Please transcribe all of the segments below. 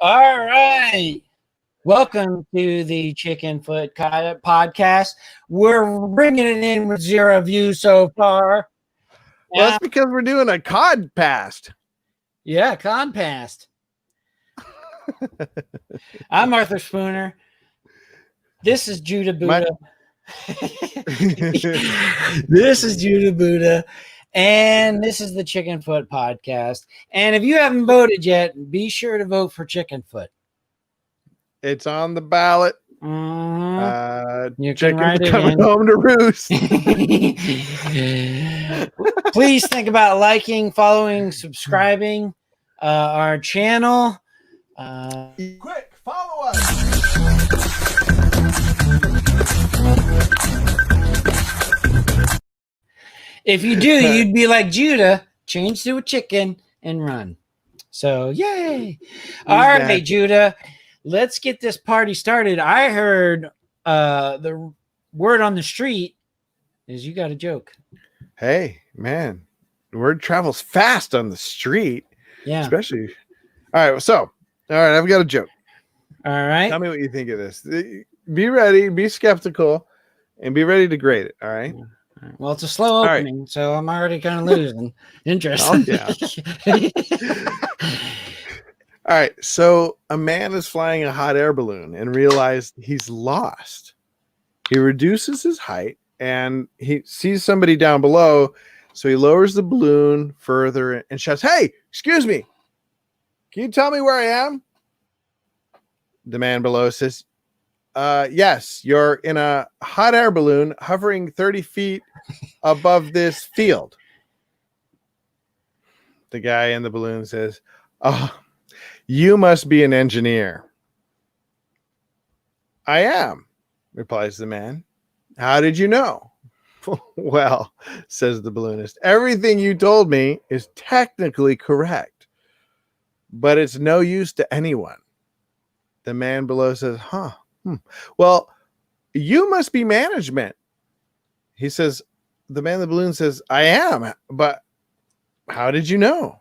All right. Welcome to the Chickenfoot podcast. We're bringing it in with 0 views so far. Well, that's because we're doing a cod past. Yeah, Conpast. I'm Arthur Spooner. This is Judah Buddha. This is Judah Buddha. And this is the Chickenfoot podcast. And if you haven't voted yet, be sure to vote for Chickenfoot. It's on the ballot. You Chicken can write it coming in. home to roost. Please think about liking, following, subscribing our channel. Quick, follow us. If you do, you'd be like Judah, change to a chicken and run. So, yay. All right, Judah, let's get this party started. I heard the word on the street is you got a joke. Hey, man, word travels fast on the street. Yeah. Especially. All right, I've got a joke. All right. Tell me what you think of this. Be ready, be skeptical, and be ready to grade it. All right. Well, it's a slow opening, so I'm already kind of losing interest. Oh, yeah. All right. So a man is flying a hot air balloon and realized he's lost. He reduces his height and he sees somebody down below. So he lowers the balloon further and shouts, "Hey, excuse me. Can you tell me where I am?" The man below says, "Yes, you're in a hot air balloon hovering 30 feet above this field." The guy in the balloon says, "Oh, you must be an engineer." "I am," replies the man. "How did you know?" "Well," says the balloonist, "everything you told me is technically correct, but it's no use to anyone." The man below says, "Well, you must be management." He says, the man in the balloon says, "I am, but how did you know?"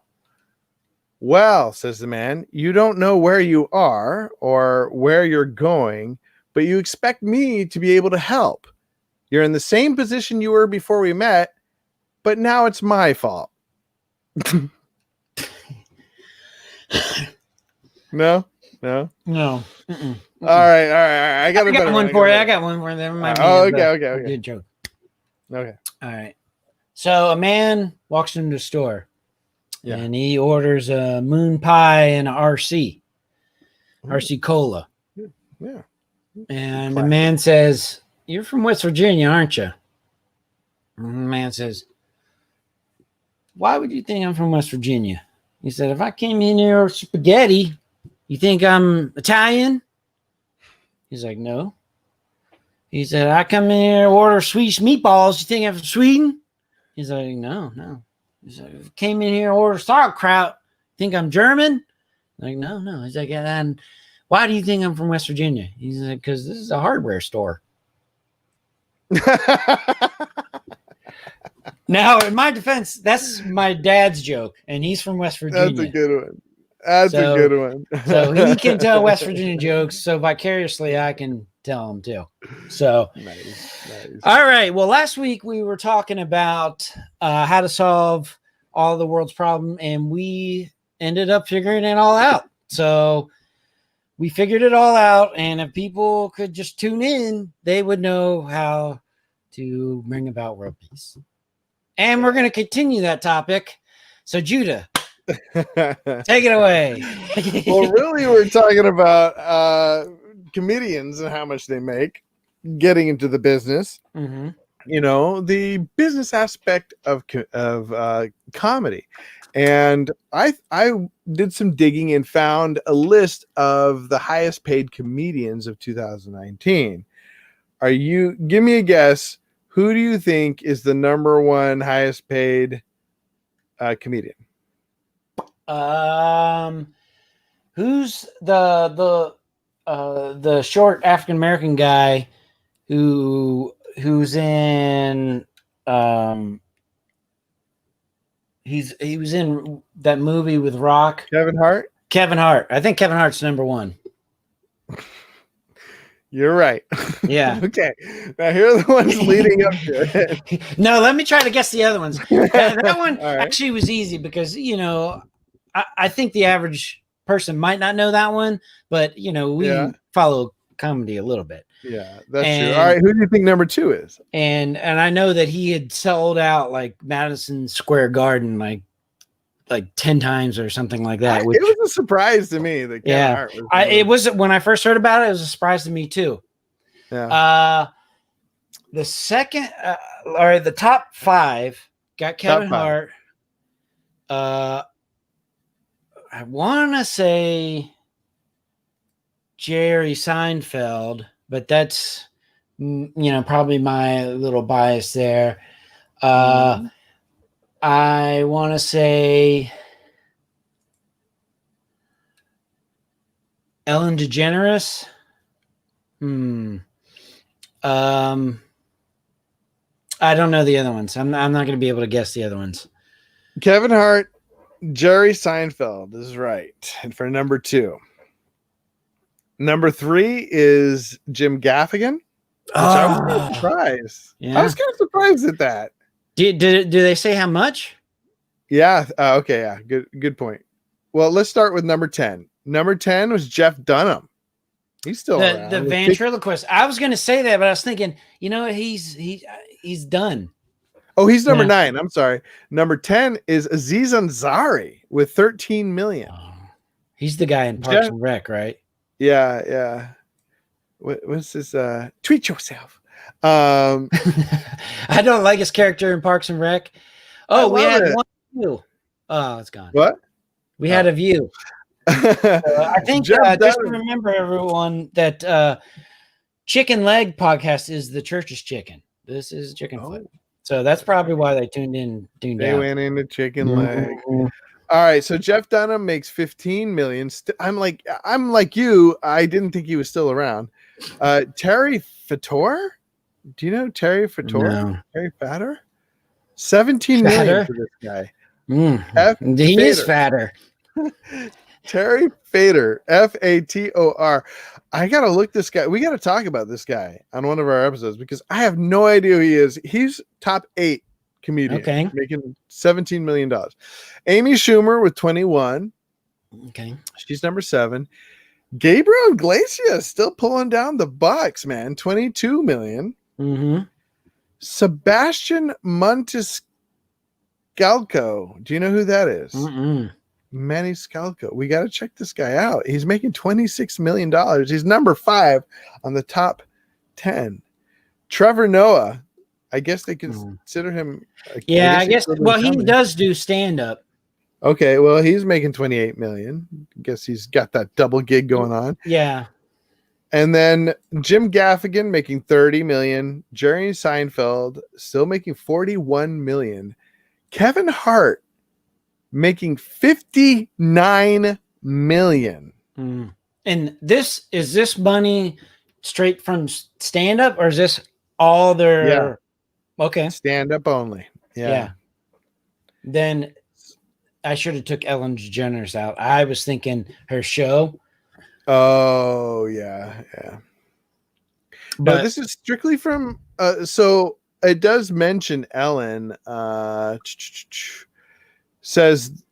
"Well," says the man, "you don't know where you are or where you're going, but you expect me to be able to help. You're in the same position you were before we met, but now it's my fault." No. No. All right. I got one for you. I got one for you. Okay. Good joke. Okay. All right. So a man walks into the store and he orders a moon pie and an RC cola. Yeah. And the man says, "You're from West Virginia, aren't you?" And the man says, "Why would you think I'm from West Virginia?" He said, "If I came in here with spaghetti, you think I'm Italian?" He's like, "No." He said, "I come in here and order Swedish meatballs. You think I'm from Sweden?" He's like, No. He's like, "If I came in here and order sauerkraut, think I'm German?" Like, no. He's like, "And why do you think I'm from West Virginia?" He's like, "Because this is a hardware store." Now, in my defense, that's my dad's joke, and he's from West Virginia. That's a good one. That's a good one. So he can tell West Virginia jokes, so vicariously I can tell them too. So, nice. All right. Well, last week we were talking about how to solve all the world's problem, and we ended up figuring it all out. So we figured it all out, and if people could just tune in, they would know how to bring about world peace. And we're going to continue that topic. So, Judah, take it away. Well, really, we're talking about comedians and how much they make, getting into the business. Mm-hmm. You know, the business aspect of comedy. And I did some digging and found a list of the highest paid comedians of 2019. Give me a guess. Who do you think is the number one highest paid comedian? Who's the short African American guy who's in he was in that movie with Rock? Kevin Hart? Kevin Hart. I think Kevin Hart's number one. You're right. Yeah. Okay. Now here are the ones leading up to it. No, let me try to guess the other ones. That one All right. actually was easy because, I think the average person might not know that one, but, we follow comedy a little bit. Yeah, that's true. All right. Who do you think number 2 is? And I know that he had sold out like Madison Square Garden like 10 times or something like that. It was a surprise to me that Kevin Hart was. It was when I first heard about it. It was a surprise to me too. Yeah. The second or the top 5 got Kevin Hart. I want to say Jerry Seinfeld, but that's probably my little bias there. I want to say Ellen DeGeneres. I don't know the other ones. I'm not going to be able to guess the other ones. Kevin Hart, Jerry Seinfeld is right. And for number 2. Number 3 is Jim Gaffigan, which I was kind of surprised. Yeah. I was kind of surprised at that. Do they say how much? Yeah. Okay. Yeah. Good point. Well, let's start with number 10. Number 10 was Jeff Dunham. He's still around. The ventriloquist. I was going to say that, but I was thinking, he's done. Oh, he's number 9. I'm sorry. Number 10 is Aziz Ansari with 13 million. Oh, he's the guy in Parks and Rec, right? Yeah. Yeah. What's this? Treat yourself. I don't like his character in Parks and Rec. Oh, we had one view. Oh, it's gone. What? We had a view. I think just to remember everyone that Chicken Leg podcast is the church's chicken. This is Chickenfoot. So that's probably why they tuned in. They went into Chicken Leg. All right, so Jeff Dunham makes 15 million. I'm like you. I didn't think he was still around. Terry Fator. Do you know Terry Fator? No. Terry Fatter? 17 million for this guy. He is fatter. Terry Fator, Fator. I gotta look this guy. We gotta talk about this guy on one of our episodes because I have no idea who he is. He's top 8 comedian, making $17 million. Amy Schumer with 21. Okay, she's number 7. Gabriel Iglesias still pulling down the Bucks, man. 22 million. Sebastian Maniscalco. Do you know who that is? Maniscalco. We got to check this guy out. He's making $26 million. He's number 5 on the top 10. Trevor Noah. I guess they consider him. I guess. Well, he does do stand up. Okay, well, he's making 28 million. I guess he's got that double gig going on. Yeah. And then Jim Gaffigan making 30 million. Jerry Seinfeld still making 41 million. Kevin Hart making 59 million. And this money straight from stand up, or is this all their? Yeah. Okay. Stand up only. Yeah. Then I should have took Ellen DeGeneres out. I was thinking her show. Oh yeah. But this is strictly from. So it does mention Ellen. Says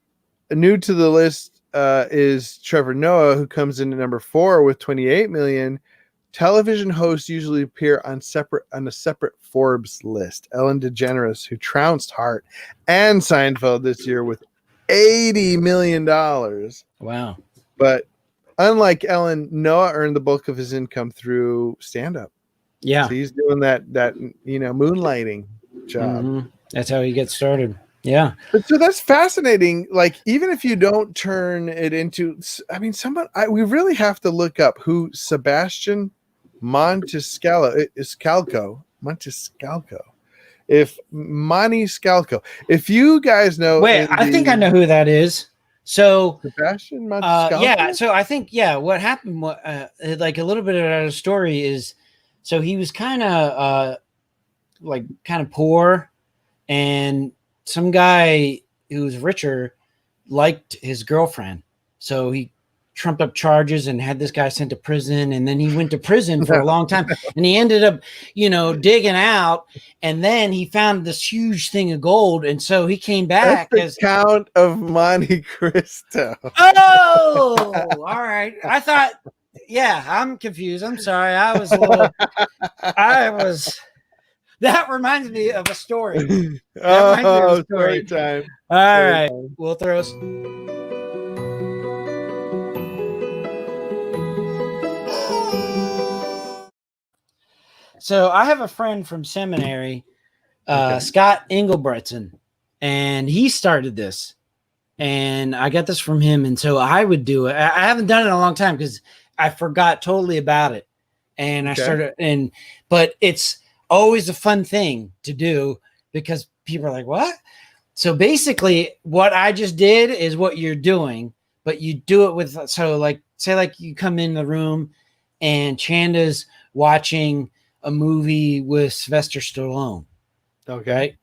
new to the list is Trevor Noah, who comes in at number 4 with 28 million. Television hosts usually appear on a separate Forbes list. Ellen DeGeneres, who trounced Hart and Seinfeld this year with $80 million. Wow. But unlike Ellen, Noah earned the bulk of his income through stand-up. Yeah. So he's doing that moonlighting job. That's how he gets started. Yeah. But so that's fascinating. Like, even if you don't turn it into, we really have to look up who Sebastian Maniscalco. If Maniscalco. If you guys know. Wait, I think I know who that is. So Sebastian Maniscalco? Yeah. So I think, what happened, like a little bit of the story is, so he was kind of poor, and some guy who was richer liked his girlfriend. So he trumped up charges and had this guy sent to prison. And then he went to prison for a long time. And he ended up, digging out. And then he found this huge thing of gold. And so he came back That's the Count of Monte Cristo. Oh, all right. I thought, I'm confused. I'm sorry. That reminds me of a story. Story time. All right. We'll throw So I have a friend from seminary, Scott Engelbretson, and he started this. And I got this from him. And so I would do it. I haven't done it in a long time because I forgot totally about it. And I started, but it's always a fun thing to do because people are like, what? So basically what I just did is what you're doing, but you do it with, so like, say like you come in the room and Chanda's watching a movie with Sylvester Stallone. Okay. Right?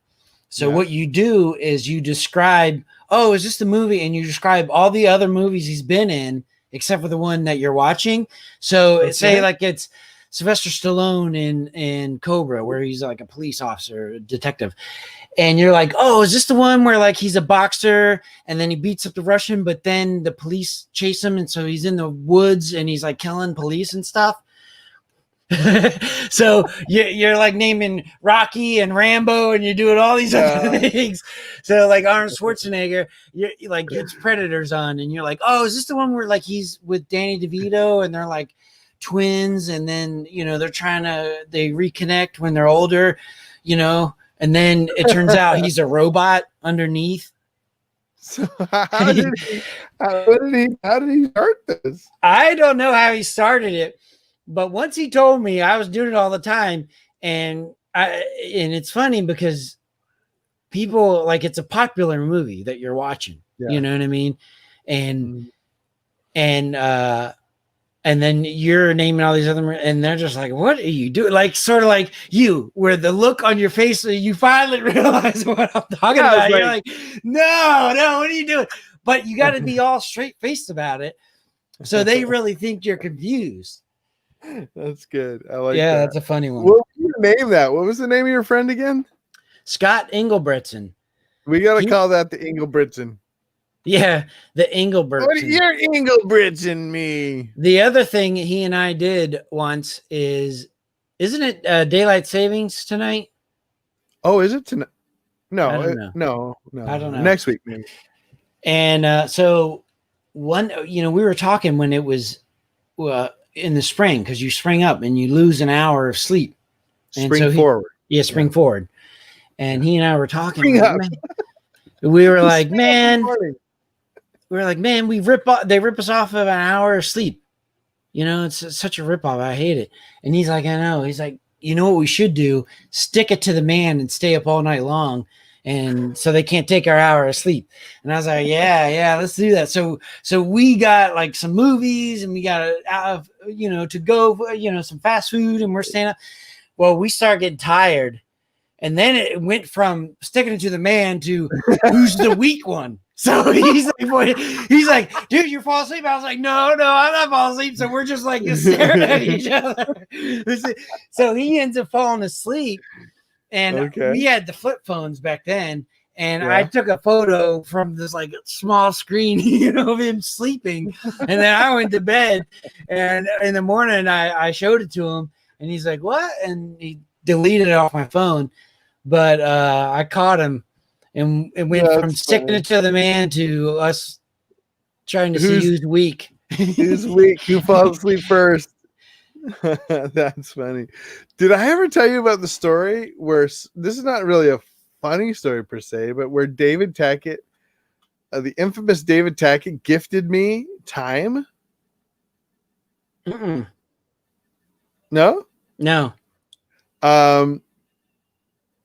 So what you do is you describe, oh, is this the movie? And you describe all the other movies he's been in, except for the one that you're watching. So say like it's Sylvester Stallone in Cobra, where he's like a police officer, a detective. And you're like, oh, is this the one where like he's a boxer and then he beats up the Russian, but then the police chase him. And so he's in the woods and he's like killing police and stuff. So you're like naming Rocky and Rambo and you're doing all these other things. So like Arnold Schwarzenegger, you like gets Predators on and you're like, oh, is this the one where like he's with Danny DeVito and they're like twins and then they reconnect when they're older, and then it turns out he's a robot underneath. So how did he start this? I don't know how he started it. But once he told me, I was doing it all the time, and it's funny because people like it's a popular movie that you're watching. Yeah. You know what I mean? And then you're naming all these other, and they're just like, "What are you doing?" Like sort of like you, where the look on your face, you finally realize what I'm talking about. You're like, "No, what are you doing?" But you got to be all straight faced about it, so they really think you're confused. That's good. I like that. Yeah, that's a funny one. What was your name that? What was the name of your friend again? Scott Engelbretson. We got to call that the Engelbretson. Yeah, the Engelbretson. What, you're Engelbretson me. The other thing he and I did once isn't it daylight savings tonight? Oh, is it tonight? No, no. I don't know. Next week, maybe. And so we were talking when it was in the spring, because you spring up and you lose an hour of sleep. Spring forward. Spring forward. And he and I were talking. We were like, man, they rip us off of an hour of sleep. It's such a rip off. I hate it. And he's like, I know. He's like, you know what we should do? Stick it to the man and stay up all night long. And so they can't take our hour of sleep. And I was like, yeah, let's do that. So we got like some movies and we got to go, some fast food, and we're staying up. Well, we start getting tired. And then it went from sticking it to the man to who's the weak one. So he's like, dude, you're falling asleep. I was like, no, I'm not falling asleep. So we're just like staring at each other. So he ends up falling asleep. And we had the flip phones back then. And I took a photo from this like small screen, of him sleeping. And then I went to bed. And in the morning, I showed it to him. And he's like, what? And he deleted it off my phone. But I caught him. And it went from sticking it to the man to us trying to see who's weak. Who's weak? Who falls asleep first? That's funny. Did I ever tell you about the story where this is not really a funny story per se, but where David Tackett, the infamous David Tackett, gifted me time? Mm-mm. No.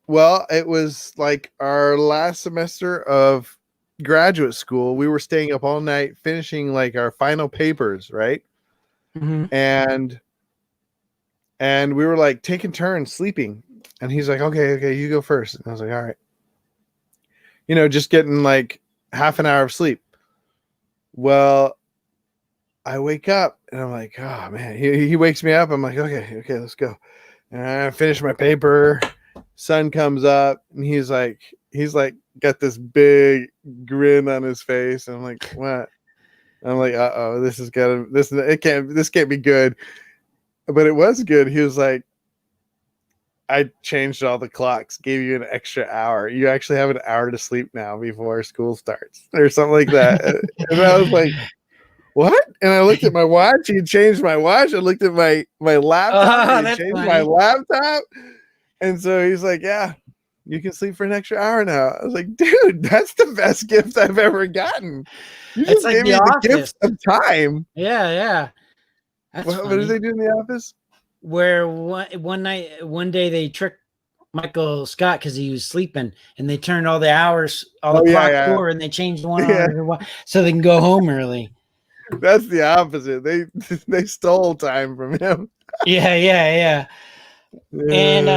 Well, it was like our last semester of graduate school. We were staying up all night finishing like our final papers, right? Mm-hmm. And we were like taking turns sleeping. And he's like, okay, you go first. And I was like, all right. Just getting like half an hour of sleep. Well, I wake up and I'm like, oh man, he wakes me up. I'm like, okay, let's go. And I finish my paper. Sun comes up and he's like got this big grin on his face. And I'm like, what? I'm like, uh-oh, this can't be good. But it was good. He was like, I changed all the clocks, gave you an extra hour. You actually have an hour to sleep now before school starts, or something like that. And I was like, what? And I looked at my watch. He changed my watch. I looked at my laptop. He changed my laptop. And so he's like, yeah, you can sleep for an extra hour now. I was like, dude, that's the best gift I've ever gotten. You just gave me the gift of time. Yeah. What did they do in the office? Where one day they tricked Michael Scott because he was sleeping, and they turned all the hours, clocks forward, and they changed 1 hour so they can go home early. That's the opposite. They stole time from him. Yeah. And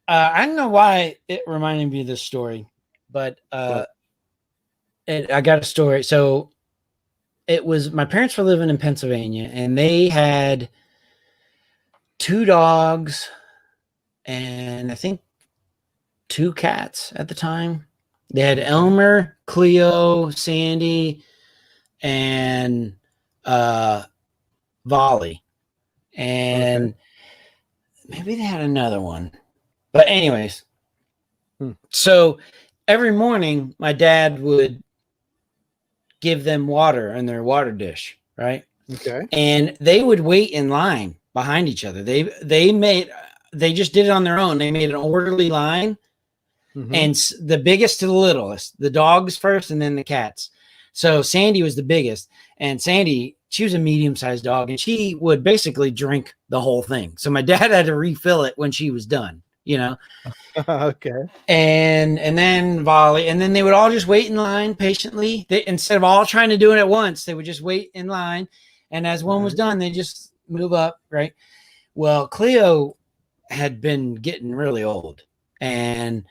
I don't know why it reminded me of this story, but I got a story. So it was, my parents were living in Pennsylvania, and they had 2 dogs and I think 2 cats at the time. They had Elmer, Cleo, Sandy, and Volley. And maybe they had another one. But anyways, so every morning my dad would give them water in their water dish, right? Okay. And they would wait in line behind each other. They just did it on their own. They made an orderly line, and the biggest to the littlest, the dogs first and then the cats. So Sandy was the biggest, and Sandy, she was a medium-sized dog, and she would basically drink the whole thing. So my dad had to refill it when she was done, you know? Okay. And then Volley, and then they would all just wait in line patiently. Instead of all trying to do it at once, they would just wait in line. And as one was done, they just move up, right? Well, Cleo had been getting really old. And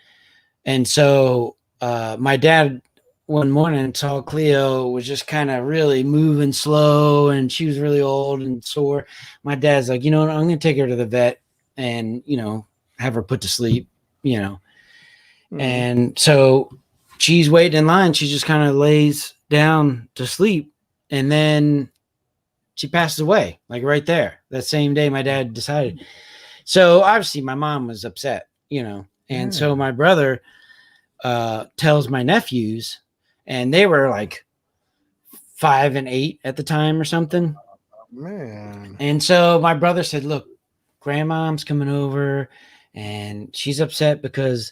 so my dad one morning saw Cleo was just kind of really moving slow, and she was really old and sore. My dad's like, you know what, I'm going to take her to the vet and, you know, have her put to sleep, you know. And so she's waiting in line. She just kind of lays down to sleep. And then she passes away, like right there. That same day my dad decided. So obviously my mom was upset, you know. And so my brother tells my nephews, and they were like 5 and 8 at the time or something. Man. And so my brother said, look, grandmom's coming over, and she's upset because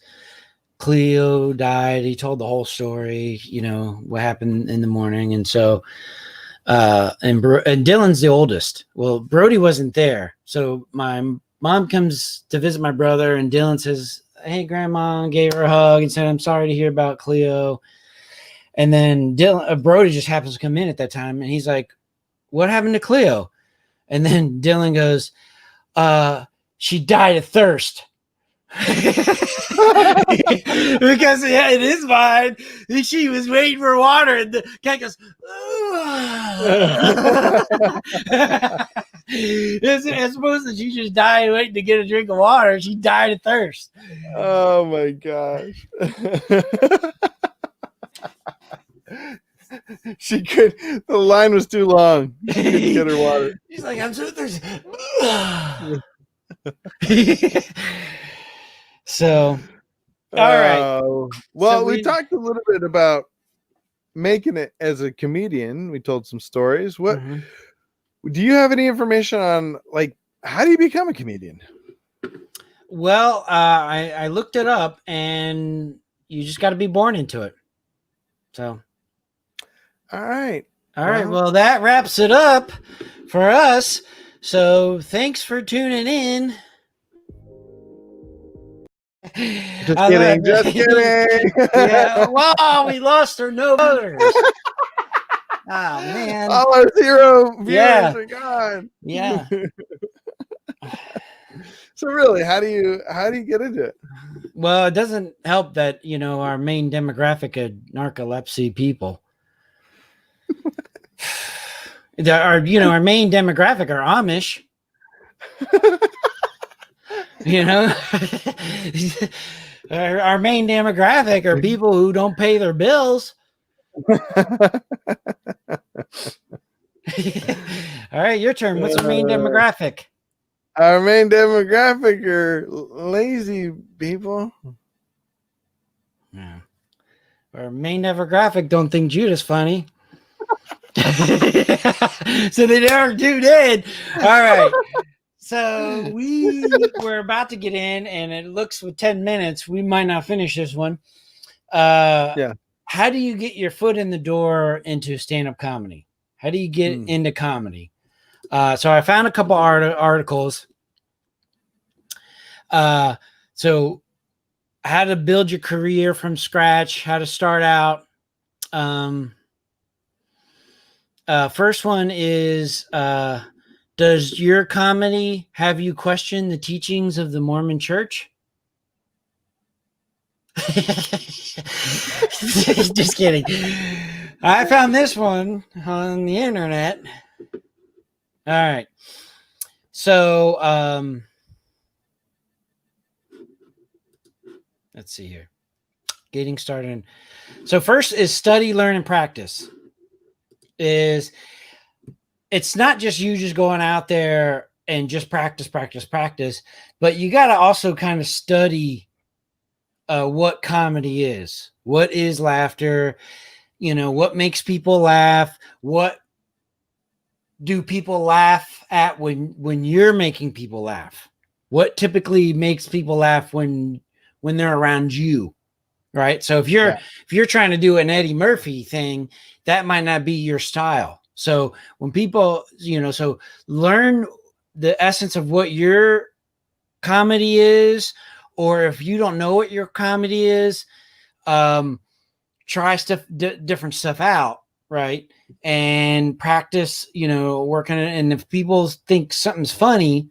Cleo died. He told the whole story, you know, what happened in the morning. And so, and Dylan's the oldest. Well, Brody wasn't there. So my mom comes to visit my brother, and Dylan says, hey, grandma, gave her a hug and said, I'm sorry to hear about Cleo. And then Brody just happens to come in at that time, and he's like, what happened to Cleo? And then Dylan goes, she died of thirst. Because in his mind, she was waiting for water, and the cat goes, as opposed to she just died waiting to get a drink of water. She died of thirst. Oh my gosh. The line was too long. She couldn't get her water. She's like, I'm so thirsty. So, all right. Well, we talked a little bit about making it as a comedian. We told some stories. What do you have any information on, like, how do you become a comedian? Well, I looked it up, and you just got to be born into it. So, all right. Well, that wraps it up for us. So, thanks for tuning in. Just kidding. Yeah. Wow, we lost our no voters. Oh man. All our 0 viewers are gone. Yeah. So really, how do you get into it? Well, it doesn't help that, you know, our main demographic are narcolepsy people. Our main demographic are Amish. Our main demographic are people who don't pay their bills. All right, your turn. What's our main demographic? Our main demographic are lazy people. Yeah. Our main demographic don't think Judah's funny. So they never tuned in. All right. So we're about to get in, and it looks with 10 minutes, we might not finish this one. Yeah. How do you get your foot in the door into stand-up comedy? How do you get into comedy? So I found a couple articles. So how to build your career from scratch, how to start out. First one is, does your comedy have you question the teachings of the Mormon Church? Just kidding. I found this one on the internet. All right. So, let's see here. Getting started. So first is study, learn, and practice. It's not just you just going out there and just practice, but you got to also kind of study what comedy is. What is laughter? What makes people laugh? What do people laugh at when you're making people laugh? What typically makes people laugh when they're around you? Right. So if you're trying to do an Eddie Murphy thing, that might not be your style. So when people, so learn the essence of what your comedy is, or if you don't know what your comedy is, try different stuff out. Right. And practice, working it. And if people think something's funny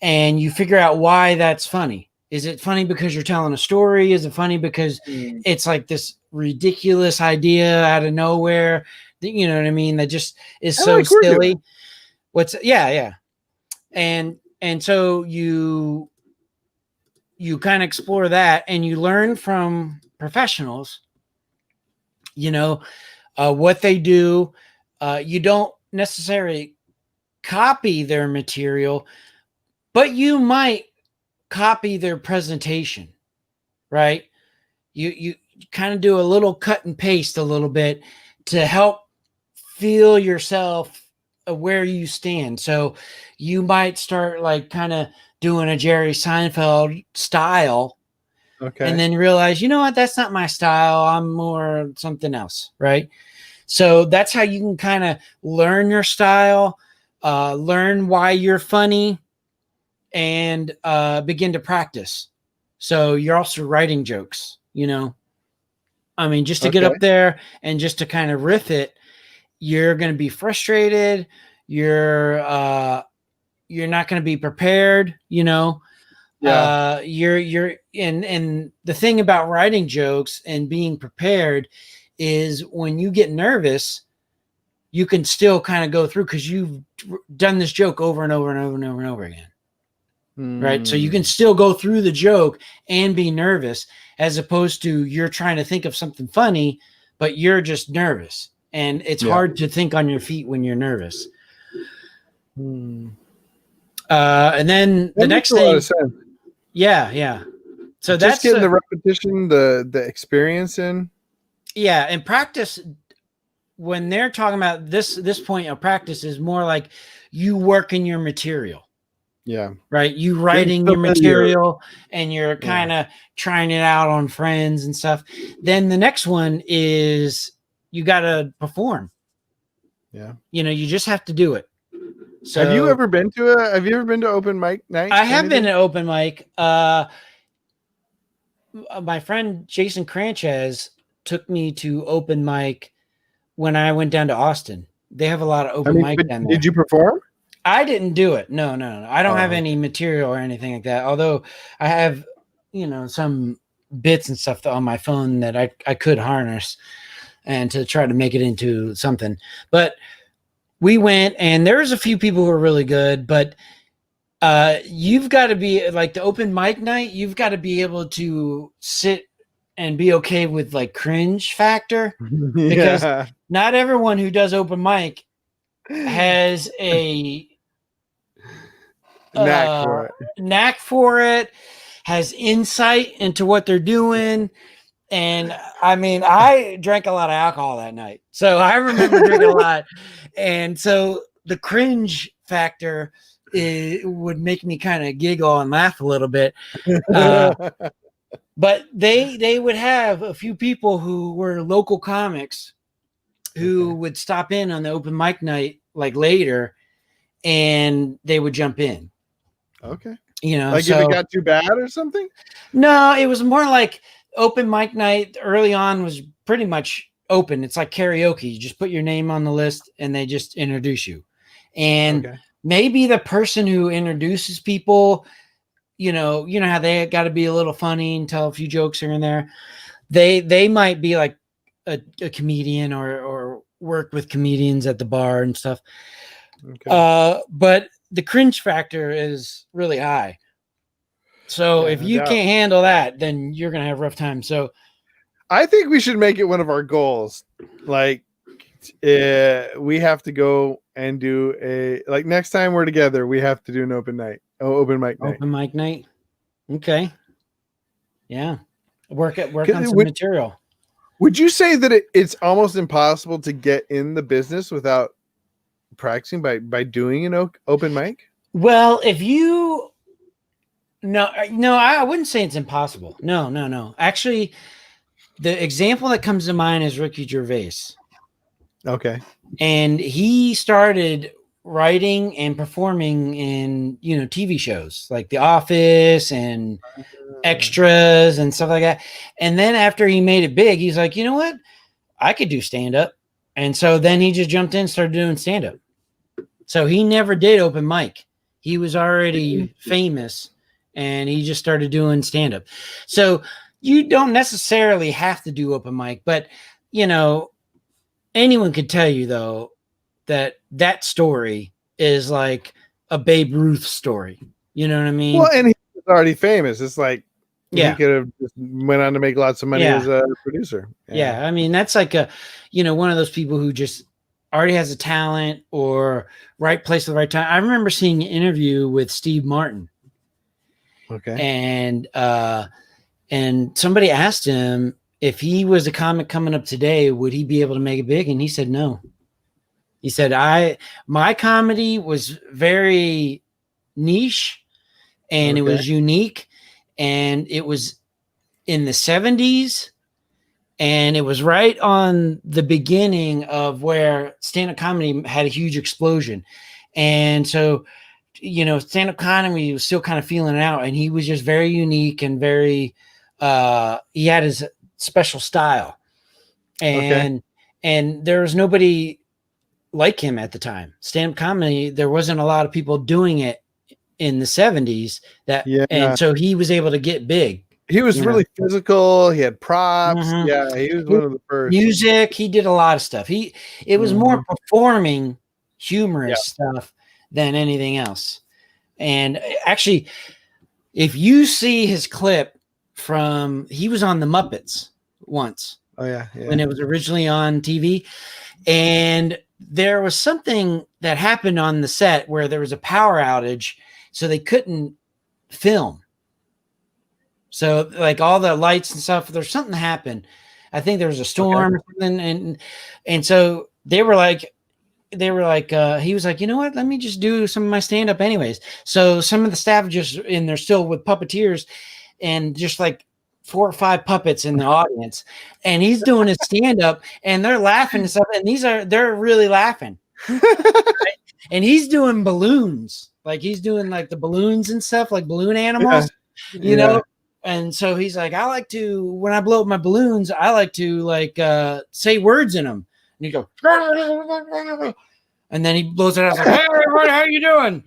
and you figure out why that's funny, is it funny because you're telling a story? Is it funny because it's like this ridiculous idea out of nowhere? You know what I mean? That just is so silly. Yeah. And so you kind of explore that, and you learn from professionals, what they do. You don't necessarily copy their material, but you might copy their presentation, right? You kind of do a little cut and paste a little bit to help feel yourself where you stand. So you might start like kind of doing a Jerry Seinfeld style, and then realize, that's not my style. I'm more something else, right? So that's how you can kind of learn your style, learn why you're funny, and begin to practice. So you're also writing jokes, just to get up there and just to kind of riff it. You're going to be frustrated. You're not going to be prepared, you're and the thing about writing jokes and being prepared is when you get nervous, you can still kind of go through because you've done this joke over and over and over and over and over again. Right. So you can still go through the joke and be nervous, as opposed to you're trying to think of something funny, but you're just nervous. And it's hard to think on your feet when you're nervous. And then the next thing. Yeah. So just getting the repetition, the experience in. Yeah. And practice, when they're talking about this point of practice, is more like you work in your material. Yeah. Right. You writing your material and you're kind of trying it out on friends and stuff. Then the next one is you got to perform. Yeah. You just have to do it. So have you ever been to open mic night? I have been to open mic. My friend Jason Cranchez took me to open mic when I went down to Austin. They have a lot of open mic down there. Did you perform? I didn't do it. No. I don't have any material or anything like that. Although I have, some bits and stuff on my phone that I could harness and to try to make it into something. But we went, and there's a few people who are really good, but you've got to be like the open mic night. You've got to be able to sit and be okay with like cringe factor, because Yeah. not everyone who does open mic has a knack for it, has insight into what they're doing. And I mean, I drank a lot of alcohol that night, so I remember drinking a lot. And so the cringe factor would make me kind of giggle and laugh a little bit. But they would have a few people who were local comics who would stop in on the open mic night like later, and they would jump in. Okay. You know, like if it got too bad or something? No, it was more like open mic night early on was pretty much open. It's like karaoke. You just put your name on the list and they just introduce you. And maybe the person who introduces people, you know how they got to be a little funny and tell a few jokes here and there. They might be like a comedian or work with comedians at the bar and stuff. But the cringe factor is really high. So if you can't handle that, then you're going to have a rough time. So I think we should make it one of our goals. Like we have to go and do like next time we're together, we have to do an open mic night. Open mic night. Okay. Yeah. Work on some material. Would you say that it's almost impossible to get in the business without practicing by doing an open mic? Well, if you no, I wouldn't say it's impossible. No. Actually, the example that comes to mind is Ricky Gervais. Okay. And he started writing and performing in, TV shows like The Office and Extras and stuff like that. And then after he made it big, he's like, you know what? I could do stand-up. And so then he just jumped in and started doing stand-up. So he never did open mic. He was already famous and he just started doing stand-up. So you don't necessarily have to do open mic, but anyone could tell you though that story is like a Babe Ruth story. You know what I mean? Well, and he was already famous. It's like he could have just went on to make lots of money as a producer. Yeah. I mean, that's like one of those people who just already has a talent or right place at the right time. I remember seeing an interview with Steve Martin. Okay. And somebody asked him if he was a comic coming up today, would he be able to make it big? And he said no. He said, my comedy was very niche and it was unique, and it was in the 70s, and it was right on the beginning of where stand-up comedy had a huge explosion. And so, stand-up comedy was still kind of feeling it out, and he was just very unique and very, he had his special style, and there was nobody like him at the time. Stand-up comedy, there wasn't a lot of people doing it in the 70s and so he was able to get big. He was really physical. He had props. Mm-hmm. Yeah, he was one of the first. Music, he did a lot of stuff. It was more performing humorous stuff than anything else. And actually, if you see his clip he was on the Muppets once. Oh yeah. When it was originally on TV, and there was something that happened on the set where there was a power outage, so they couldn't film. So like all the lights and stuff, there's something happened. I think there was a storm or something, and so they were like, he was like, you know what? Let me just do some of my stand-up anyways. So some of the staff just in there still with puppeteers, and just like 4 or 5 puppets in the audience, and he's doing his stand-up, and they're laughing and stuff, and they're really laughing. Right? And he's doing balloons, like he's doing like the balloons and stuff, like balloon animals, you know. And so he's like, I like to, when I blow up my balloons, I like to like say words in them. And he goes, and then he blows it out. Like, hey, everybody, how you doing?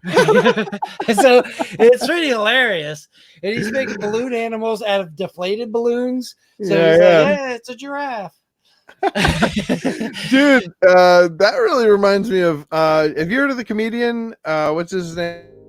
And so it's really hilarious. And he's making balloon animals out of deflated balloons. So he's like, yeah, it's a giraffe. Dude, that really reminds me of have you heard of the comedian what's his name?